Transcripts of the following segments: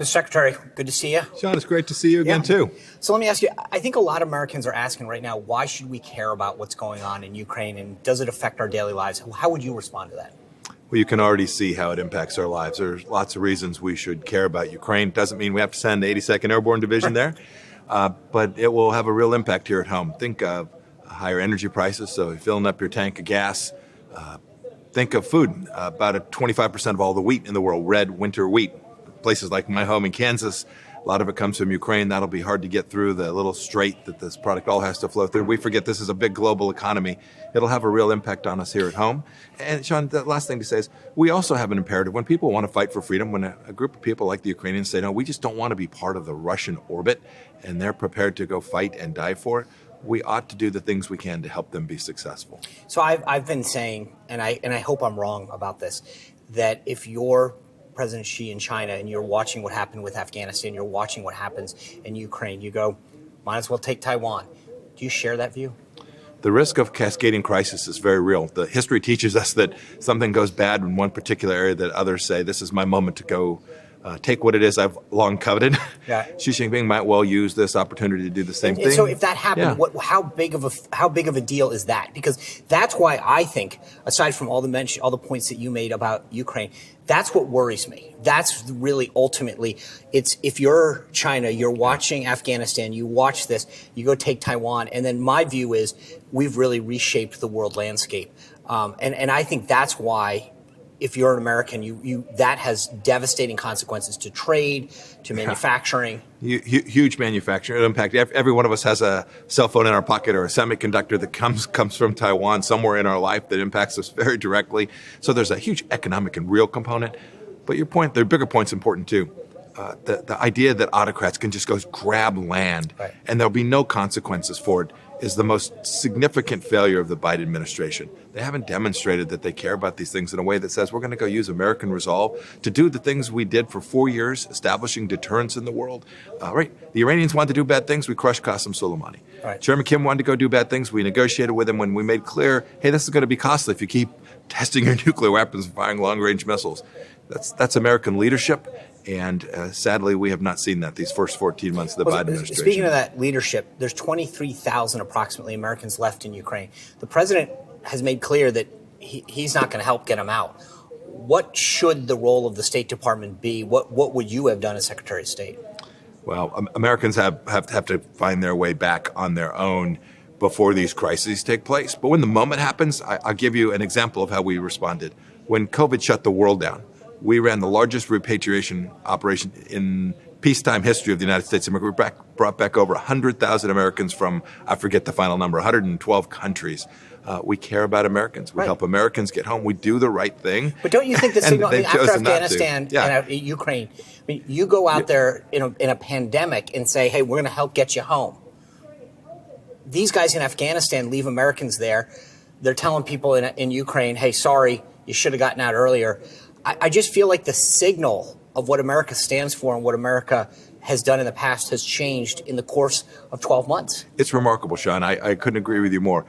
Mr. Secretary, good to see you. Sean, it's great to see you again, too. So let me ask you, I think a lot of Americans are asking right now, why should we care about what's going on in Ukraine, and does it affect our daily lives? How would you respond to that? Well, you can already see how it impacts our lives. There's lots of reasons we should care about Ukraine. Doesn't mean we have to send the 82nd Airborne Division there, but it will have a real impact here at home. Think of higher energy prices, so you're filling up your tank of gas. Think of food. About 25% of all the wheat in the world, red winter wheat. Places like my home in Kansas, a lot of it comes from Ukraine. That'll be hard to get through the little strait that this product all has to flow through. We forget this is a big global economy. It'll have a real impact on us here at home. And Sean, the last thing to say is we also have an imperative. When people want to fight for freedom, when a group of people like the Ukrainians say, no, we just don't want to be part of the Russian orbit, and they're prepared to go fight and die for it, we ought to do the things we can to help them be successful. So I've been saying, and I hope I'm wrong about this, that if you're President Xi in China and you're watching what happened with Afghanistan, you're watching what happens in Ukraine, you go, might as well take Taiwan. Do you share that view? The risk of cascading crisis is very real. The history teaches us that something goes bad in one particular area that others say, this is my moment to go take what it is I've long coveted. Yeah. Xi Jinping might well use this opportunity to do the same thing. So if that happened, how big of a deal is that? Because that's why I think, aside from all the points that you made about Ukraine, that's what worries me. That's really ultimately, it's if you're China, you're watching Afghanistan, you watch this, you go take Taiwan, and then my view is we've really reshaped the world landscape. And I think that's why, if you're an American, you that has devastating consequences to trade, to manufacturing. Huge manufacturing impact. Every one of us has a cell phone in our pocket or a semiconductor that comes from Taiwan somewhere in our life that impacts us very directly. So there's a huge economic and real component. But your point, the bigger point's important too. The idea that autocrats can just go grab land and there'll be no consequences for it is the most significant failure of the Biden administration. They haven't demonstrated that they care about these things in a way that says we're going to go use American resolve to do the things we did for 4 years, establishing deterrence in the world. The Iranians wanted to do bad things. We crushed Qasem Soleimani. Chairman Kim wanted to go do bad things. We negotiated with him when we made clear, hey, this is going to be costly if you keep testing your nuclear weapons and firing long-range missiles. That's American leadership. And sadly, we have not seen that these first 14 months of the Biden administration. Speaking of that leadership, there's 23,000 approximately Americans left in Ukraine. The president has made clear that he's not going to help get them out. What should the role of the State Department be? What would you have done as Secretary of State? Well, Americans have to find their way back on their own before these crises take place. But when the moment happens, I'll give you an example of how we responded. When COVID shut the world down, we ran the largest repatriation operation in peacetime history of the United States. We brought back over 100,000 Americans from, I forget the final number, 112 countries. We care about Americans. We help Americans get home. We do the right thing. But don't you think the signal, after Afghanistan and Ukraine, you go out there in a pandemic and say, hey, we're going to help get you home. These guys in Afghanistan leave Americans there. They're telling people in Ukraine, hey, sorry, you should have gotten out earlier. I just feel like the signal of what America stands for and what America has done in the past has changed in the course of 12 months. It's remarkable, Sean. I couldn't agree with you more.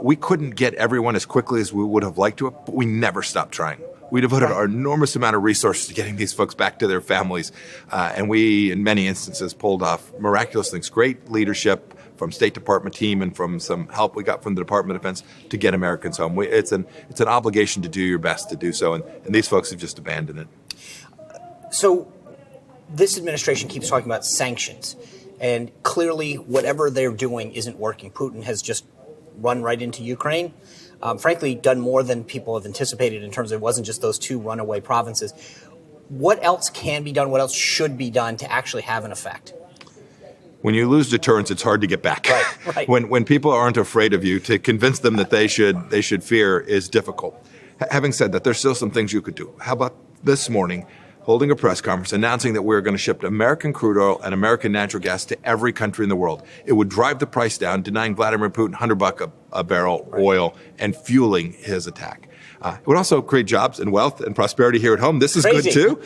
We couldn't get everyone as quickly as we would have liked to, but we never stopped trying. We devoted our enormous amount of resources to getting these folks back to their families. And we, in many instances, pulled off miraculous things. Great leadership from State Department team and from some help we got from the Department of Defense to get Americans home. It's an obligation to do your best to do so, and these folks have just abandoned it. So this administration keeps talking about sanctions, and clearly whatever they're doing isn't working. Putin has just run right into Ukraine, frankly done more than people have anticipated in terms of it wasn't just those two runaway provinces. What else can be done? What else should be done to actually have an effect? When you lose deterrence, it's hard to get back. Right. When people aren't afraid of you, to convince them that they should fear is difficult. Having said that, there's still some things you could do. How about this morning, holding a press conference announcing that we're going to ship American crude oil and American natural gas to every country in the world. It would drive the price down, denying Vladimir Putin $100 a barrel oil and fueling his attack. It would also create jobs and wealth and prosperity here at home. This is good too.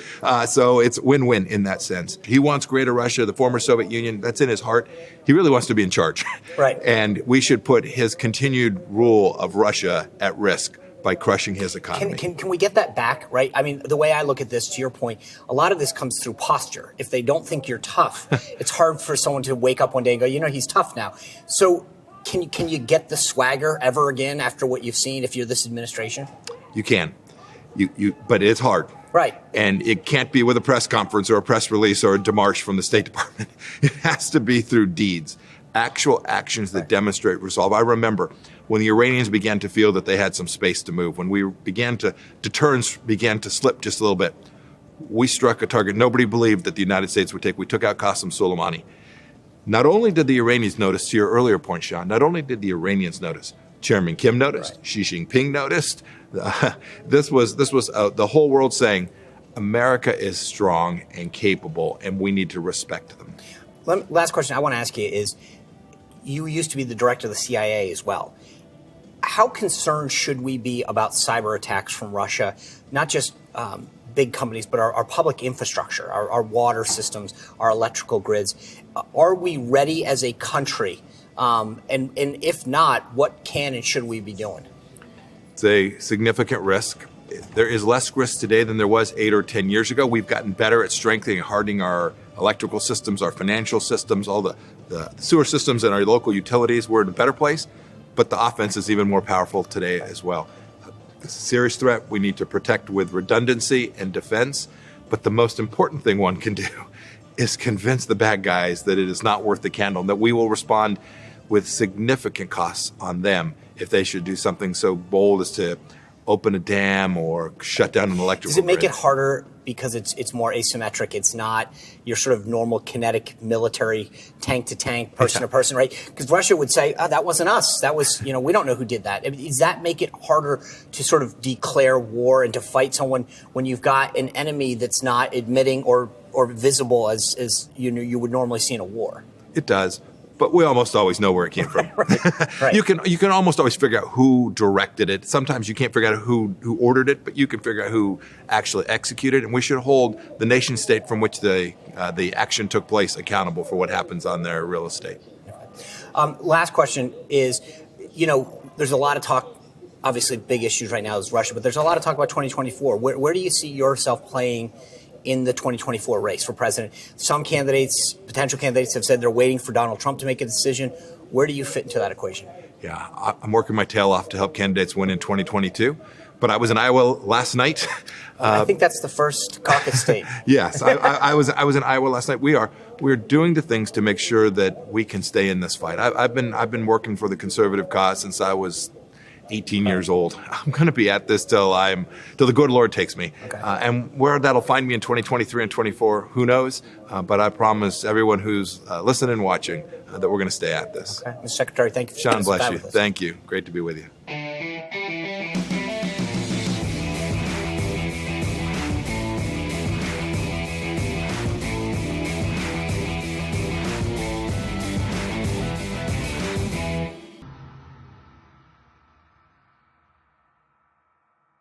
So it's win-win in that sense. He wants greater Russia, the former Soviet Union. That's in his heart. He really wants to be in charge. Right. And we should put his continued rule of Russia at risk by crushing his economy. Can we get that back, right? I mean, the way I look at this, to your point, a lot of this comes through posture. If they don't think you're tough, it's hard for someone to wake up one day and go, he's tough now. So can you get the swagger ever again after what you've seen if you're this administration? You can. But it's hard. Right. And it can't be with a press conference or a press release or a demarche from the State Department. It has to be through deeds, actual actions that demonstrate resolve. I remember when the Iranians began to feel that they had some space to move, when we began deterrence began to slip just a little bit, we struck a target nobody believed that the United States would take. We took out Qasem Soleimani. Not only did the Iranians notice, to your earlier point, Sean, not only did the Iranians notice, Chairman Kim noticed, right. Xi Jinping noticed. This was the whole world saying, America is strong and capable, and we need to respect them. Last question I want to ask you is, you used to be the director of the CIA as well. How concerned should we be about cyber attacks from Russia, not just big companies, but our public infrastructure, our water systems, our electrical grids? Are we ready as a country? And if not, what can and should we be doing? It's a significant risk. There is less risk today than there was 8 or 10 years ago. We've gotten better at strengthening and hardening our electrical systems, our financial systems, all the sewer systems and our local utilities. We're in a better place, but the offense is even more powerful today as well. It's a serious threat. We need to protect with redundancy and defense, but the most important thing one can do is convince the bad guys that it is not worth the candle, and that we will respond with significant costs on them if they should do something so bold as to open a dam or shut down an electrical Does it make grid. it harder because it's more asymmetric? It's not your sort of normal kinetic military tank to tank, person to person, right? Because Russia would say, "Oh, that wasn't us. That was, we don't know who did that." Does that make it harder to sort of declare war and to fight someone when you've got an enemy that's not admitting or visible as you would normally see in a war? It does. But we almost always know where it came from. Right. You can almost always figure out who directed it. Sometimes you can't figure out who ordered it, but you can figure out who actually executed it. And we should hold the nation state from which the action took place accountable for what happens on their real estate. Last question is, there's a lot of talk. Obviously, big issues right now is Russia, but there's a lot of talk about 2024. Where do you see yourself playing in the 2024 race for president? Some potential candidates have said they're waiting for Donald Trump to make a decision. Where do you fit into that equation? Yeah, I'm working my tail off to help candidates win in 2022. But I was in Iowa last night. I think that's the first caucus state. Yes, I was in Iowa last night. We're doing the things to make sure that we can stay in this fight. I've been working for the conservative cause since I was 18 years old. I'm going to be at this till the good Lord takes me. Okay. And where that'll find me in 2023 and 24, who knows? But I promise everyone who's listening and watching that we're going to stay at this. Okay. Mr. Secretary, thank you. Sean, bless you. Thank you. Great to be with you.